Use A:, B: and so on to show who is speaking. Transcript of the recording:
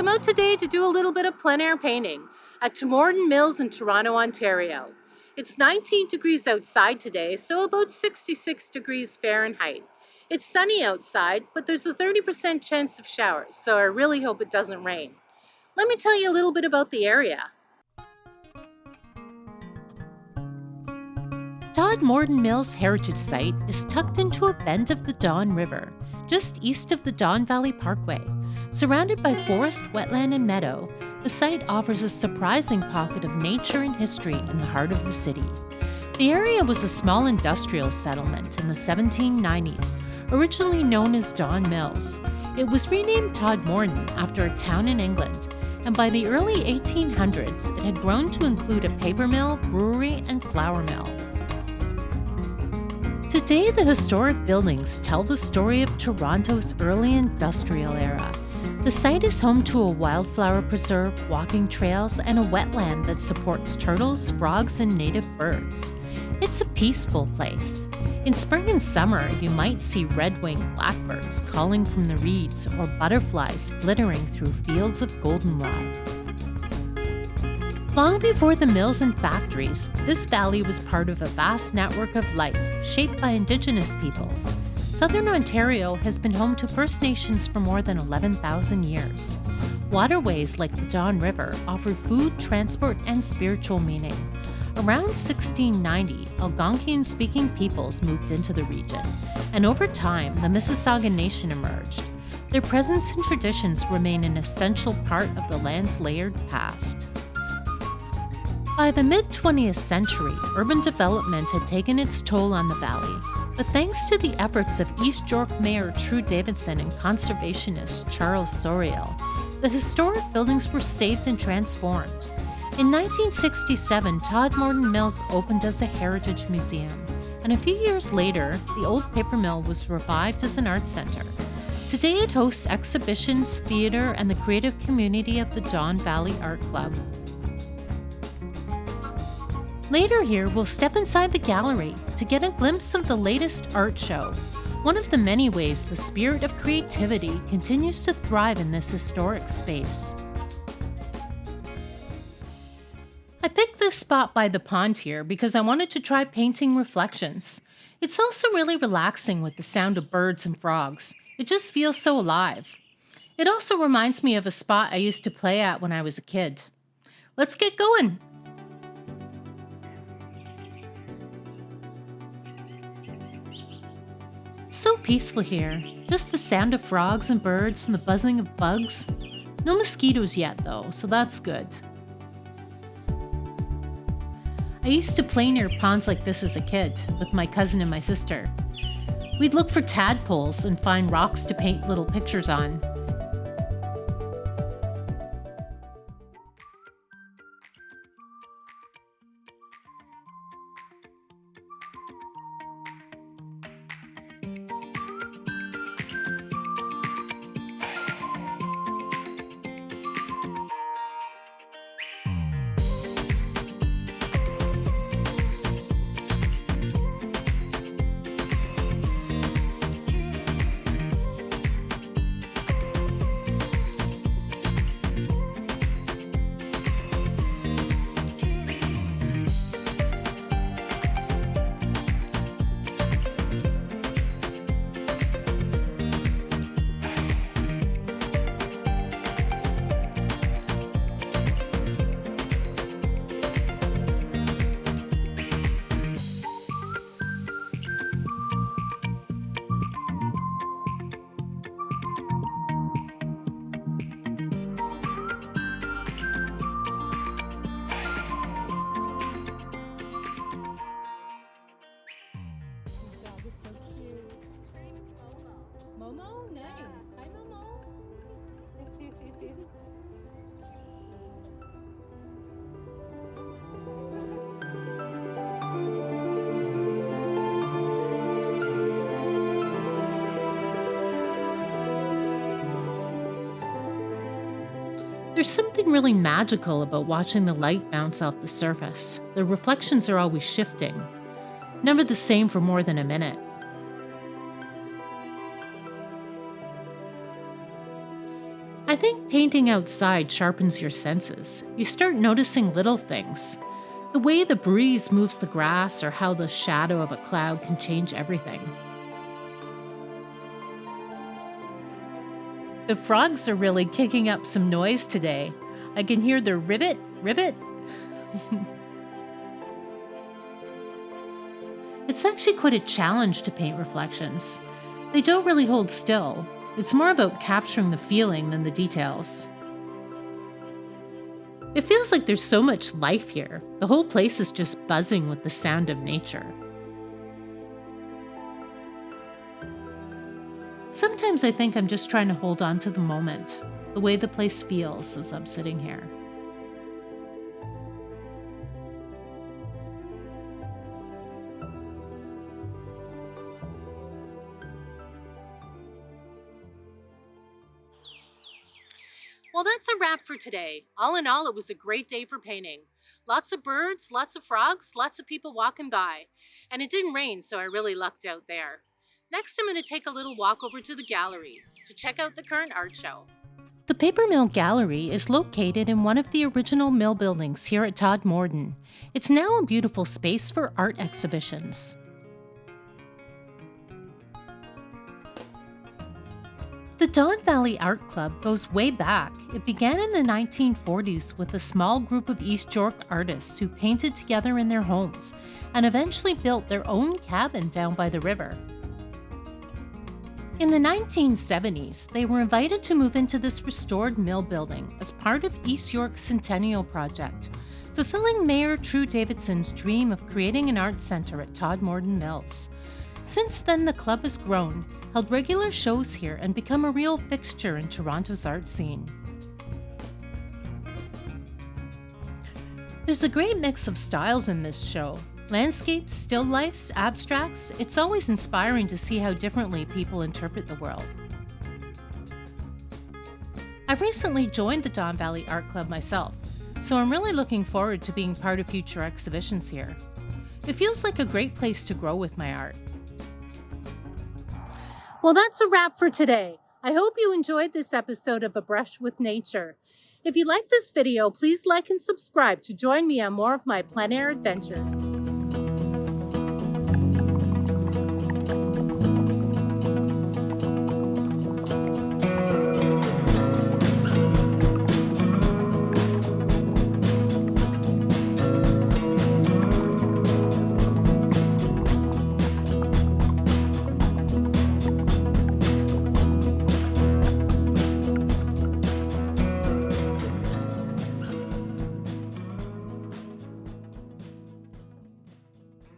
A: I'm out today to do a little bit of plein air painting at Todmorden Mills in Toronto, Ontario. It's 19 degrees outside today, so about 66 degrees Fahrenheit. It's sunny outside, but there's a 30% chance of showers, so I really hope it doesn't rain. Let me tell you a little bit about the area.
B: Todmorden Mills Heritage Site is tucked into a bend of the Don River, just east of the Don Valley Parkway. Surrounded by forest, wetland, and meadow, the site offers a surprising pocket of nature and history in the heart of the city. The area was a small industrial settlement in the 1790s, originally known as Don Mills. It was renamed Todmorden after a town in England, and by the early 1800s, it had grown to include a paper mill, brewery, and flour mill. Today, the historic buildings tell the story of Toronto's early industrial era. The site is home to a wildflower preserve, walking trails, and a wetland that supports turtles, frogs, and native birds. It's a peaceful place. In spring and summer, you might see red-winged blackbirds calling from the reeds or butterflies flittering through fields of goldenrod. Long before the mills and factories, this valley was part of a vast network of life shaped by Indigenous peoples. Southern Ontario has been home to First Nations for more than 11,000 years. Waterways like the Don River offer food, transport, and spiritual meaning. Around 1690, Algonquian-speaking peoples moved into the region, and over time, the Mississauga Nation emerged. Their presence and traditions remain an essential part of the land's layered past. By the mid-20th century, urban development had taken its toll on the valley, but thanks to the efforts of East York Mayor True Davidson and conservationist Charles Soriel, the historic buildings were saved and transformed. In 1967, Todmorden Mills opened as a heritage museum, and a few years later, the old paper mill was revived as an art center. Today it hosts exhibitions, theater, and the creative community of the Don Valley Art Club. Later here, we'll step inside the gallery to get a glimpse of the latest art show, one of the many ways the spirit of creativity continues to thrive in this historic space. I picked this spot by the pond here because I wanted to try painting reflections. It's also really relaxing with the sound of birds and frogs. It just feels so alive. It also reminds me of a spot I used to play at when I was a kid. Let's get going! So peaceful here. Just the sound of frogs and birds and the buzzing of bugs. No mosquitoes yet though, so that's good. I used to play near ponds like this as a kid with my cousin and my sister. We'd look for tadpoles and find rocks to paint little pictures on. Momo? Nice. Hi, Momo. There's something really magical about watching the light bounce off the surface. The reflections are always shifting, never the same for more than a minute. I think Painting outside sharpens your senses. You start noticing little things. The way the breeze moves the grass or how the shadow of a cloud can change everything. The frogs are really kicking up some noise today. I can hear their ribbit, ribbit. It's actually quite a challenge to paint reflections. They don't really hold still. It's more about capturing the feeling than the details. It feels like there's so much life here. The whole place is just buzzing with the sound of nature. Sometimes I think I'm just trying to hold on to the moment, the way the place feels as I'm sitting here.
A: Well, that's a wrap for today. All in all, it was a great day for painting. Lots of birds, lots of frogs, lots of people walking by. And it didn't rain, so I really lucked out there. Next, I'm going to take a little walk over to the gallery to check out the current art show.
B: The Paper Mill Gallery is located in one of the original mill buildings here at Todmorden. It's now a beautiful space for art exhibitions. The Don Valley Art Club goes way back. It began in the 1940s with a small group of East York artists who painted together in their homes and eventually built their own cabin down by the river. In the 1970s, they were invited to move into this restored mill building as part of East York's Centennial Project, fulfilling Mayor True Davidson's dream of creating an art center at Todmorden Mills. Since then, the club has grown, held regular shows here, and become a real fixture in Toronto's art scene. There's a great mix of styles in this show. Landscapes, still lifes, abstracts, it's always inspiring to see how differently people interpret the world. I've recently joined the Don Valley Art Club myself, so I'm really looking forward to being part of future exhibitions here. It feels like a great place to grow with my art.
A: Well, that's a wrap for today. I hope you enjoyed this episode of A Brush with Nature. If you like this video, please like and subscribe to join me on more of my plein air adventures.